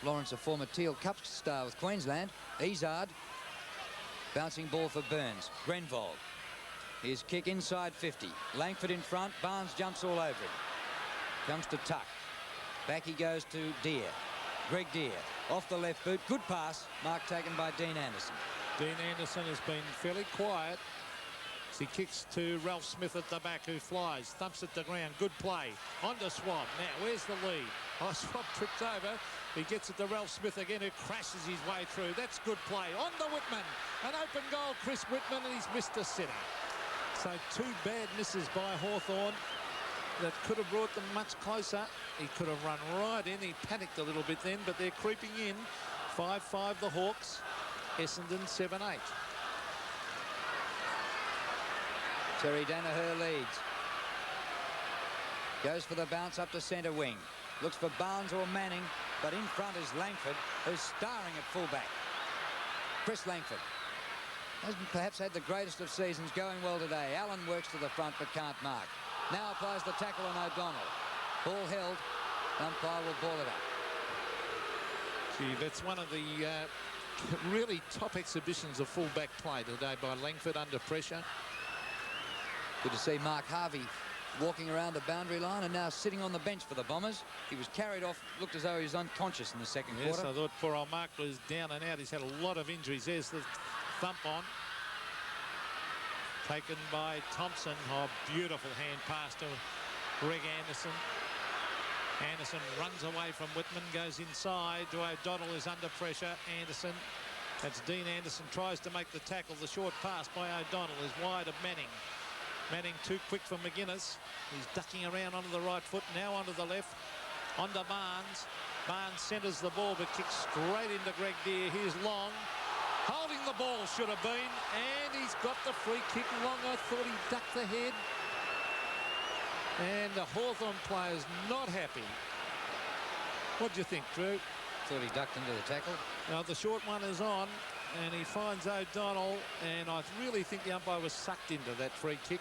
Lawrence, a former Teal Cup star with Queensland. Izard. Bouncing ball for Burns. Grenvold. His kick inside 50. Langford in front. Barnes jumps all over him. Comes to Tuck. Back he goes to Deere. Greg Deere. Off the left boot. Good pass. Mark taken by Dean Anderson. Dean Anderson has been fairly quiet. He kicks to Ralph Smith at the back, who flies, thumps at the ground. Good play. On to Swab. Now, where's the lead? Oh, Swab trips over. He gets it to Ralph Smith again, who crashes his way through. That's good play. On to Whitman. An open goal, Chris Whitman, and he's missed a sitter. So 2 bad misses by Hawthorn that could have brought them much closer. He could have run right in. He panicked a little bit then, but they're creeping in. 5-5 the Hawks. Essendon 7-8. Terry Danaher leads. Goes for the bounce up to centre wing. Looks for Barnes or Manning, but in front is Langford, who's starring at fullback. Chris Langford hasn't perhaps had the greatest of seasons, going well today. Allen works to the front but can't mark. Now applies the tackle on O'Donnell. Ball held. Umpire will ball it up. Gee, that's one of the really top exhibitions of fullback play today by Langford under pressure. Good to see Mark Harvey walking around the boundary line and now sitting on the bench for the Bombers. He was carried off, looked as though he was unconscious in the second quarter. Yes, I thought poor old Mark was down and out. He's had a lot of injuries. There's the thump on. Taken by Thompson. Oh, beautiful hand pass to Greg Anderson. Anderson runs away from Whitman, goes inside to O'Donnell, who's under pressure. Anderson. That's Dean Anderson, tries to make the tackle. The short pass by O'Donnell is wide of Manning. Manning too quick for McGuinness. He's ducking around onto the right foot, now onto the left. Onto Barnes. Barnes centres the ball but kicks straight into Greg Deere. Here's Long. Holding the ball should have been. And he's got the free kick. Long, I thought he ducked the head. And the Hawthorn player's not happy. What do you think, Drew? Thought he ducked into the tackle. Now the short one is on. And he finds O'Donnell, and I really think the umpire was sucked into that free kick.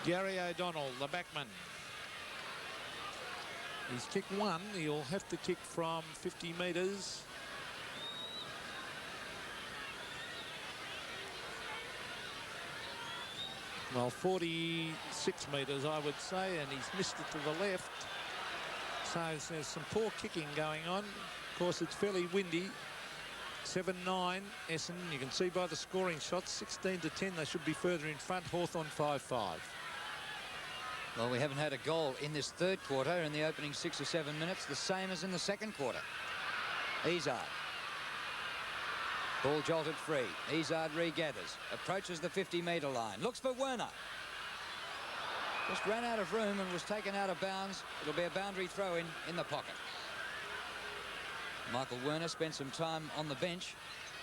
Gary O'Donnell, the backman. He's kicked one. He'll have to kick from 50 metres. Well, 46 metres, I would say, and he's missed it to the left. So there's some poor kicking going on. Of course, it's fairly windy. 7-9 Essendon. You can see by the scoring shots, 16-10. They should be further in front. Hawthorn 5-5. Well, we haven't had a goal in this third quarter in the opening 6 or 7 minutes, the same as in the second quarter. Izard. Ball jolted free. Izard regathers. Approaches the 50-metre line. Looks for Werner. Just ran out of room and was taken out of bounds. It'll be a boundary throw in the pocket. Michael Werner spent some time on the bench,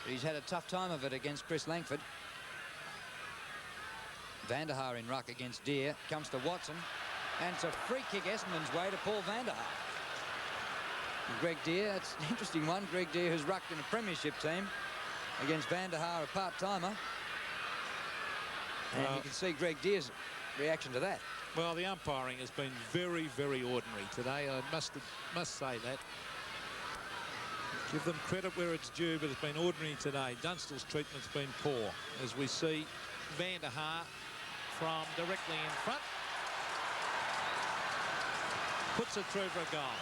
but he's had a tough time of it against Chris Langford. Van der Haar in ruck against Deere. Comes to Watson. And it's a free kick Essendon's way to Paul Van der Haar. And Greg Deere, it's an interesting one. Greg Deere, who's rucked in a premiership team against Van der Haar, a part-timer. And you can see Greg Deere's reaction to that. Well, the umpiring has been very, very ordinary today. I must say that. Give them credit where it's due, but it's been ordinary today. Dunstall's treatment's been poor, as we see Van der Haar from directly in front. Puts it through for a goal.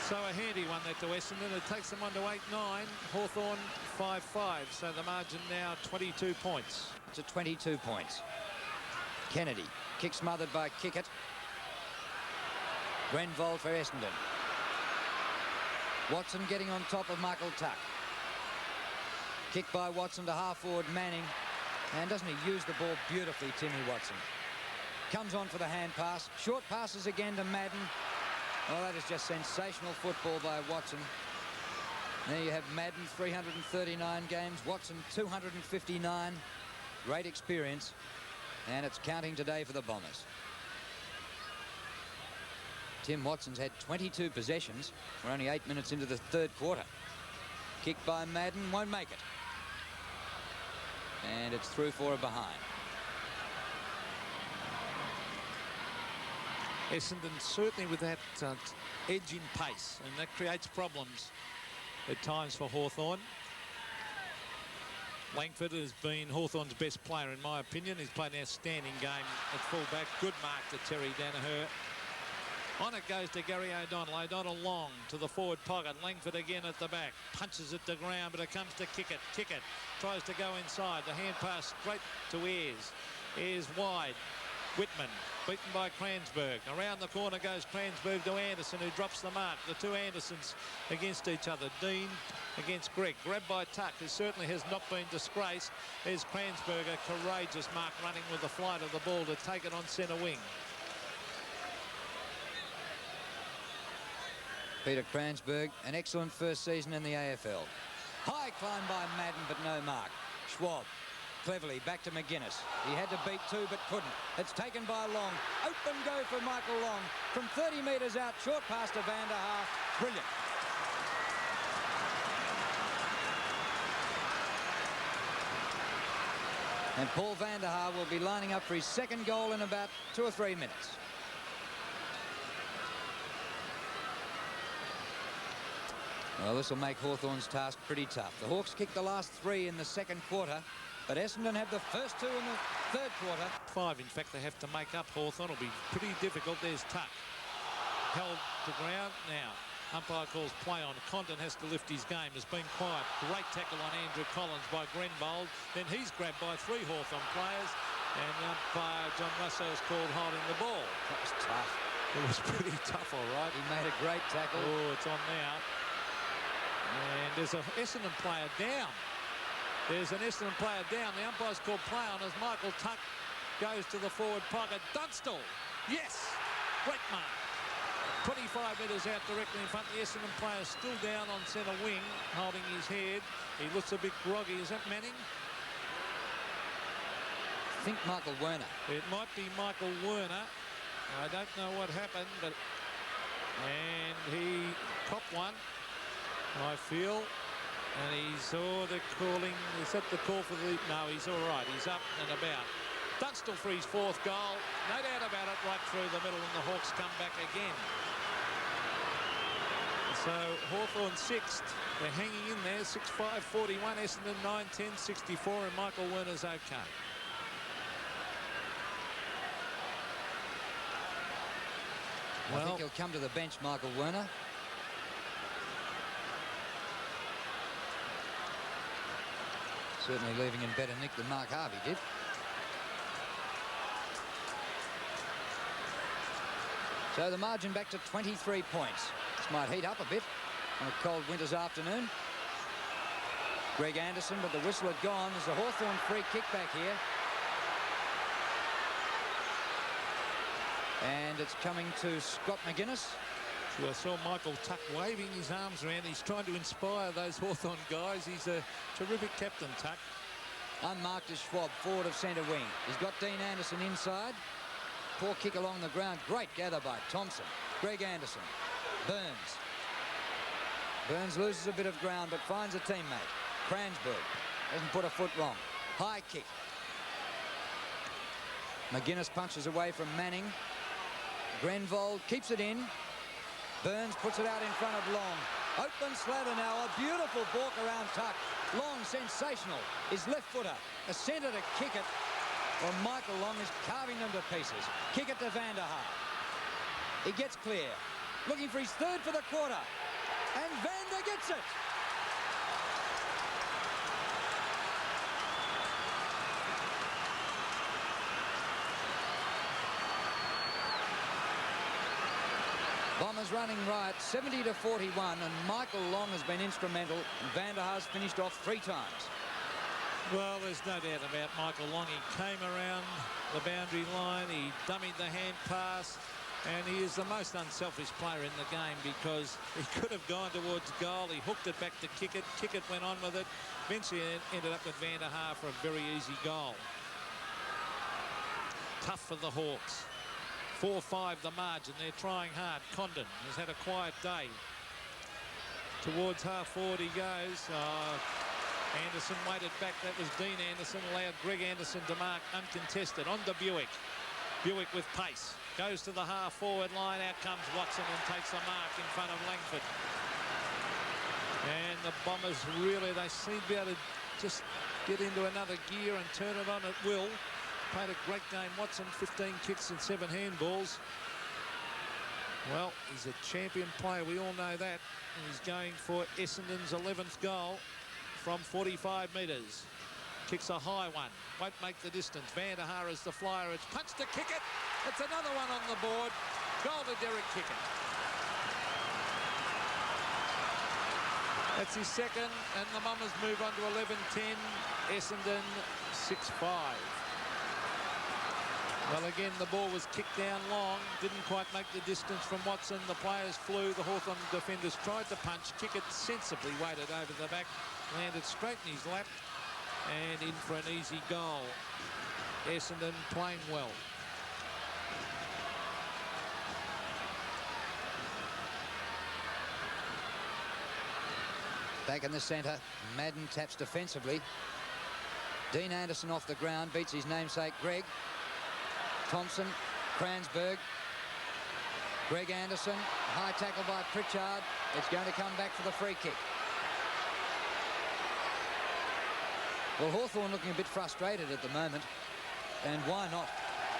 So a handy one there to Essendon. It takes them on to 8-9. Hawthorn 5-5. So the margin now 22 points. To 22 points. Kennedy. Kick smothered by Kickett. Grenvold for Essendon. Watson getting on top of Michael Tuck. Kick by Watson to half-forward Manning. And doesn't he use the ball beautifully, Timmy Watson? Comes on for the hand pass. Short passes again to Madden. Oh, that is just sensational football by Watson. There you have Madden, 339 games. Watson, 259. Great experience. And it's counting today for the Bombers. Tim Watson's had 22 possessions. We're only 8 minutes into the third quarter. Kick by Madden, won't make it. And it's through for a behind. Essendon certainly with that edge in pace, and that creates problems at times for Hawthorn. Langford has been Hawthorn's best player in my opinion. He's played an outstanding game at fullback. Good mark to Terry Danaher. On it goes to Gary O'Donnell. O'Donnell long to the forward pocket. Langford again at the back. Punches it to ground, but it comes to Kickett. Kickett tries to go inside. The hand pass straight to Ayres. Ayres wide. Whitman beaten by Cransberg. Around the corner goes Cransberg to Anderson, who drops the mark. The two Andersons against each other. Dean against Greg. Grabbed by Tuck, who certainly has not been disgraced. There's Cransberg, a courageous mark running with the flight of the ball to take it on centre wing. Peter Cransberg, an excellent first season in the AFL. High climb by Madden, but no mark. Schwab, cleverly back to McGuinness. He had to beat two, but couldn't. It's taken by Long. Open go for Michael Long. From 30 metres out, short pass to Van der Haar. Brilliant. And Paul Van der Haar will be lining up for his second goal in about 2 or 3 minutes. Well, this will make Hawthorn's task pretty tough. The Hawks kicked the last 3 in the second quarter, but Essendon have the first 2 in the third quarter. 5, in fact, they have to make up. Hawthorn will be pretty difficult. There's Tuck. Held to ground. Now, umpire calls play on. Condon has to lift his game. Has been quiet. Great tackle on Andrew Collins by Grenvold. Then he's grabbed by 3 Hawthorn players. And the umpire, John Russo, is called holding the ball. That was tough. It was pretty tough, all right. He made a great tackle. Oh, it's on now. And there's an Essendon player down. There's an Essendon player down. The umpire's called play on as Michael Tuck goes to the forward pocket. Dunstall. Yes. Great mark. 25 metres out directly in front. The Essendon player still down on centre wing, holding his head. He looks a bit groggy. Is that Manning? I think Michael Werner. It might be Michael Werner. I don't know what happened, but... And he copped one, I feel. And he saw the calling. Is that the call for the... No, he's all right. He's up and about. Dunstall for his 4th goal. No doubt about it, right through the middle, and the Hawks come back again. So Hawthorn 6th. They're hanging in there. 6-5-41. Essendon 9-10-64, and Michael Werner's okay. I think he'll come to the bench, Michael Werner. Certainly leaving in better nick than Mark Harvey did. So the margin back to 23 points. This might heat up a bit on a cold winter's afternoon. Greg Anderson, but the whistle had gone. There's a Hawthorn free kick back here. And it's coming to Scott McGuinness. So I saw Michael Tuck waving his arms around. He's trying to inspire those Hawthorn guys. He's a terrific captain, Tuck. Unmarked is Schwab, forward of centre wing. He's got Dean Anderson inside. Poor kick along the ground. Great gather by Thompson. Greg Anderson. Burns. Burns loses a bit of ground but finds a teammate. Cransberg doesn't put a foot wrong. High kick. McGuinness punches away from Manning. Grenvold keeps it in. Burns puts it out in front of Long. Open slather now. A beautiful balk around Tuck. Long, sensational. His left footer. A centre to kick it. Well, Michael Long is carving them to pieces. Kick it to Van der Haar. He gets clear. Looking for his 3rd for the quarter. And Van der gets it. Bombers running right, 70-41, and Michael Long has been instrumental, and Van der Haar's finished off 3 times. Well, there's no doubt about Michael Long. He came around the boundary line, he dummied the hand pass, and he is the most unselfish player in the game because he could have gone towards goal. He hooked it back to Kickett. Kickett went on with it. Eventually ended up with Van der Haar for a very easy goal. Tough for the Hawks. 4-5 the margin. They're trying hard. Condon has had a quiet day. Towards half forward he goes. Anderson waited back. That was Dean Anderson. Allowed Greg Anderson to mark uncontested. On to Buick. Buick with pace. Goes to the half-forward line. Out comes Watson and takes a mark in front of Langford. And the Bombers really, they seem to be able to just get into another gear and turn it on at will. Played a great game. Watson, 15 kicks and 7 handballs. Well, he's a champion player. We all know that. And he's going for Essendon's 11th goal from 45 metres. Kicks a high one. Won't make the distance. Van der Haar is the flyer. It's punched to kick it. It's another one on the board. Goal to Derek Kickett. That's his second, and the Bombers move on to 11-10. Essendon 6-5. Well, again, the ball was kicked down long. Didn't quite make the distance from Watson. The players flew. The Hawthorn defenders tried to punch. Kickett sensibly waited over the back. Landed straight in his lap. And in for an easy goal. Essendon playing well. Back in the centre, Madden taps defensively. Dean Anderson off the ground, beats his namesake Greg. Thompson, Kransberg. Greg Anderson, high tackle by Pritchard. It's going to come back for the free kick. Well, Hawthorn looking a bit frustrated at the moment, and why not?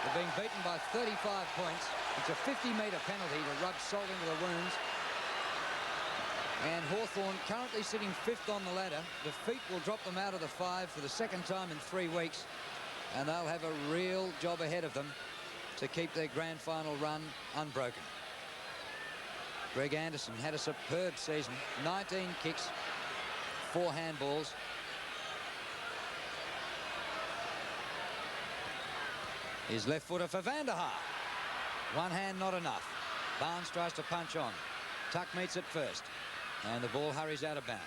They're being beaten by 35 points. It's a 50-metre penalty to rub salt into the wounds. And Hawthorn currently sitting 5th on the ladder. Defeat will drop them out of the 5 for the second time in 3 weeks. And they'll have a real job ahead of them to keep their grand final run unbroken. Greg Anderson had a superb season. 19 kicks, 4 handballs. His left footer for Van der Haar. One hand not enough. Barnes tries to punch on. Tuck meets it first. And the ball hurries out of bounds.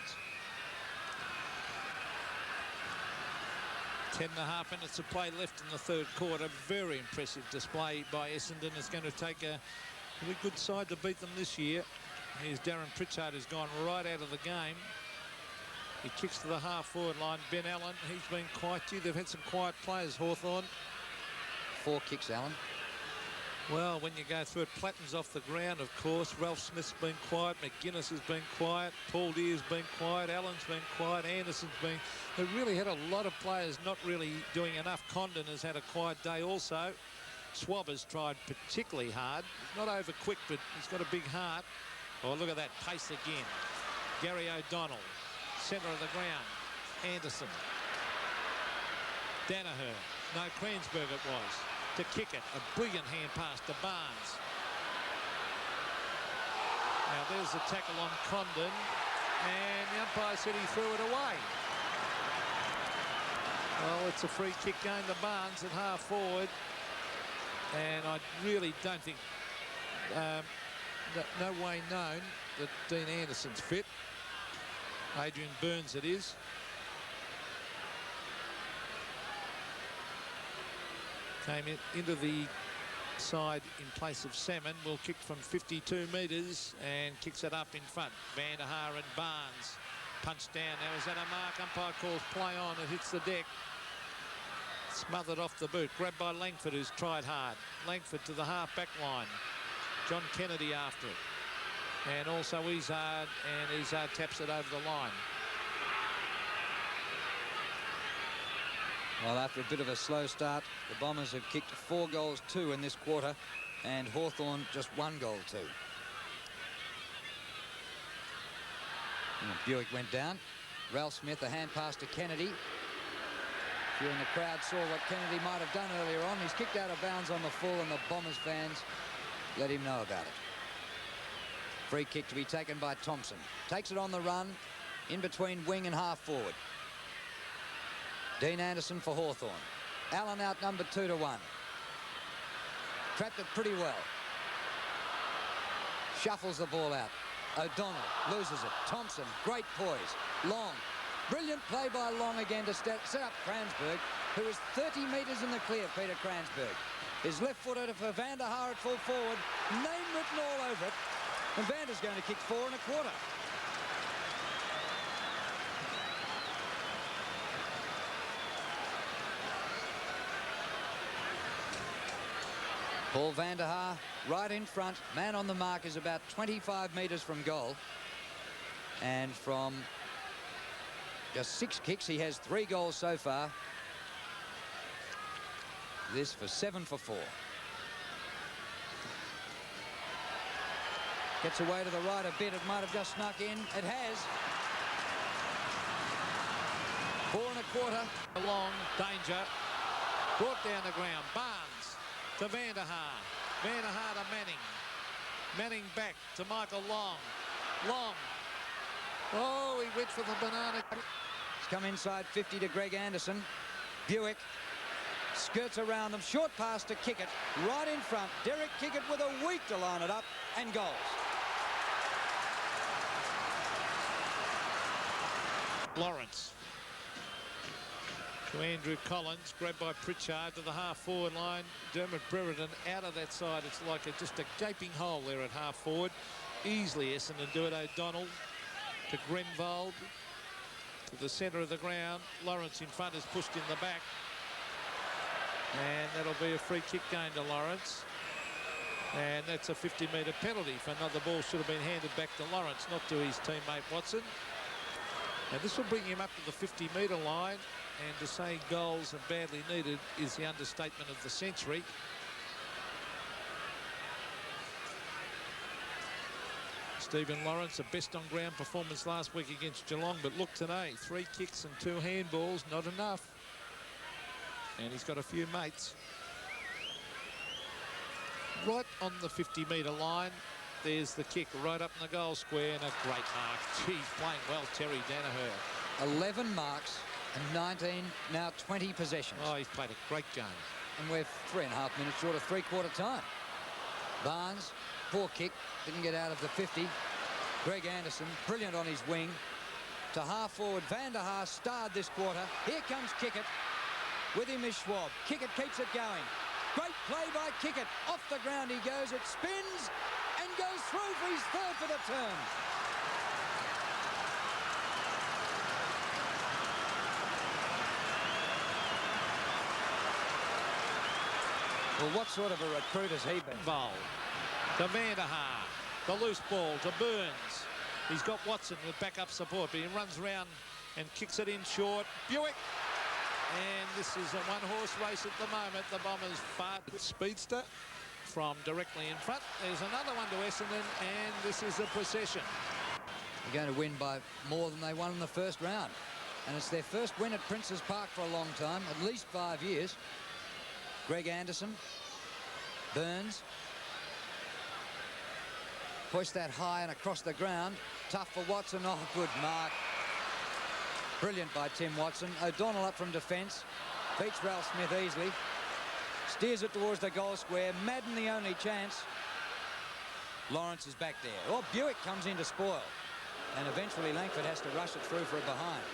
10.5 minutes of play left in the third quarter. Very impressive display by Essendon. It's going to take a really good side to beat them this year. Here's Darren Pritchard, who's gone right out of the game. He kicks to the half-forward line. Ben Allen, he's been quiet. Gee, they've had some quiet players, Hawthorn. 4 kicks, Allen. Well, when you go through it, Platten's off the ground, of course. Ralph Smith's been quiet. McGuinness has been quiet. Paul Deer's been quiet. Allen's been quiet. Anderson's been... They've really had a lot of players not really doing enough. Condon has had a quiet day also. Swab has tried particularly hard. He's not over quick, but he's got a big heart. Oh, look at that pace again. Gary O'Donnell, centre of the ground. Anderson. Danaher. No, Kransberg it was. To kick it. A brilliant hand pass to Barnes. Now there's the tackle on Condon. And the umpire said he threw it away. Well, it's a free kick going to Barnes at half forward. And I really don't think... no way known that Dean Anderson's fit. Adrian Burns it is. Came into the side in place of Salmon. Will kick from 52 metres and kicks it up in front. Van der Haar and Barnes punched down. Now is that a mark? Umpire calls play on. It hits the deck. Smothered off the boot. Grabbed by Langford, who's tried hard. Langford to the half-back line. John Kennedy after it. And also Izard, and Izard taps it over the line. Well, after a bit of a slow start, the Bombers have kicked 4 goals 2 in this quarter, and Hawthorn just 1 goal 2. And Buick went down. Ralph Smith, a hand pass to Kennedy. Few in the crowd saw what Kennedy might have done earlier on. He's kicked out of bounds on the full, and the Bombers fans let him know about it. Free kick to be taken by Thompson. Takes it on the run, in between wing and half forward. Dean Anderson for Hawthorn. Allen outnumbered 2-1. Trapped it pretty well. Shuffles the ball out. O'Donnell loses it. Thompson, great poise. Long. Brilliant play by Long again to set up Kransberg, who is 30 metres in the clear, Peter Kransberg. His left footer for Van der Haar at full forward. Name written all over it. And Van der's going to kick 4 1/4. Paul van der Haar right in front. Man on the mark is about 25 metres from goal. And from just 6 kicks, he has 3 goals so far. This for 7 for 4. Gets away to the right a bit. It might have just snuck in. It has. 4 1/4. Long danger. Brought down the ground. Barnes to van der Haar. Van der Haar to Manning. Manning back to Michael Long. Long. Oh, he went for the banana. It's come inside 50 to Greg Anderson. Buick skirts around them. Short pass to Kickett. Right in front. Derek Kickett with a week to line it up. And goals. Lawrence. To Andrew Collins, grabbed by Pritchard to the half-forward line. Dermot Brereton out of that side. It's like just a gaping hole there at half-forward. Easily Essendon do it. O'Donnell to Grenvold to the centre of the ground. Lawrence in front is pushed in the back. And that'll be a free kick going to Lawrence. And that's a 50-metre penalty for another ball. Should have been handed back to Lawrence, not to his teammate Watson. And this will bring him up to the 50-metre line. And to say goals are badly needed is the understatement of the century. Stephen Lawrence, a best on ground performance last week against Geelong, but look today, 3 kicks and 2 handballs, not enough. And he's got a few mates. Right on the 50-metre line, there's the kick right up in the goal square, and a great mark. Geez, playing well, Terry Danaher. 11 marks and 19, now 20 possessions. Oh, he's played a great game. And we're 3.5 minutes short of 3/4 time. Barnes, poor kick, didn't get out of the 50. Greg Anderson, brilliant on his wing. To half-forward, van der Haar starred this quarter. Here comes Kickett. With him is Schwab. Kickett keeps it going. Great play by Kickett. Off the ground he goes. It spins and goes through for his 3rd for the term. Well, what sort of a recruit has he been? Ball to van der Haar. The loose ball to Burns. He's got Watson with backup support, but he runs around and kicks it in short. Buick. And this is a one-horse race at the moment. The Bombers fart. Speedster from directly in front. There's another one to Essendon, and this is a procession. They're going to win by more than they won in the first round. And it's their first win at Princes Park for a long time, at least 5 years. Greg Anderson. Burns. Push that high and across the ground. Tough for Watson. Oh, good mark. Brilliant by Tim Watson. O'Donnell up from defence. Beats Ralph Smith easily. Steers it towards the goal square. Madden the only chance. Lawrence is back there. Oh, Buick comes in to spoil. And eventually Langford has to rush it through for a behind.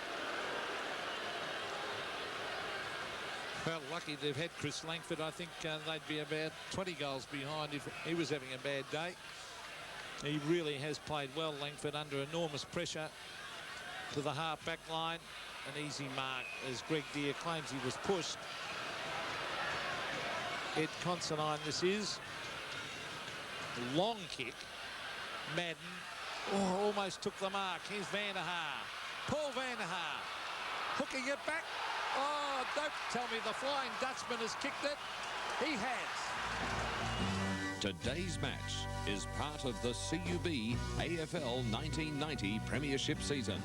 Well, lucky they've had Chris Langford. I think they'd be about 20 goals behind if he was having a bad day. He really has played well, Langford, under enormous pressure. To the half-back line. An easy mark as Greg Deere claims he was pushed. Ed Considine this is. Long kick. Madden. Oh, almost took the mark. Here's van der Haar. Paul van der Haar. Hooking it back. Oh, don't tell me the Flying Dutchman has kicked it. He has. Today's match is part of the CUB AFL 1990 Premiership season.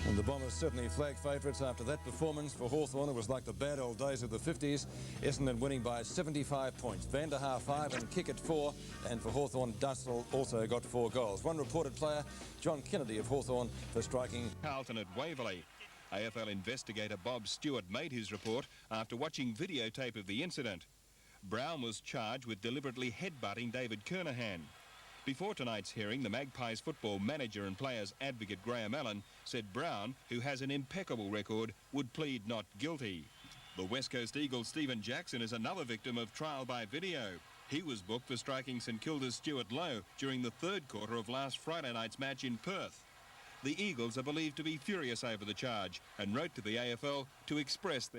And the Bombers certainly flag favourites after that performance. For Hawthorn, it was like the bad old days of the 50s. Essendon winning by 75 points. Van der Haar 5 and Kickett 4. And for Hawthorn, DONNELL also got 4 goals. One reported player, John Kennedy of Hawthorn, for striking. Carlton at Waverley. AFL investigator Bob Stewart made his report after watching videotape of the incident. Brown was charged with deliberately headbutting David Kernahan. Before tonight's hearing, the Magpies football manager and players advocate Graham Allen said Brown, who has an impeccable record, would plead not guilty. The West Coast Eagles' Stephen Jackson is another victim of trial by video. He was booked for striking St Kilda's Stuart Lowe during the 3rd quarter of last Friday night's match in Perth. The Eagles are believed to be furious over the charge and wrote to the AFL to express their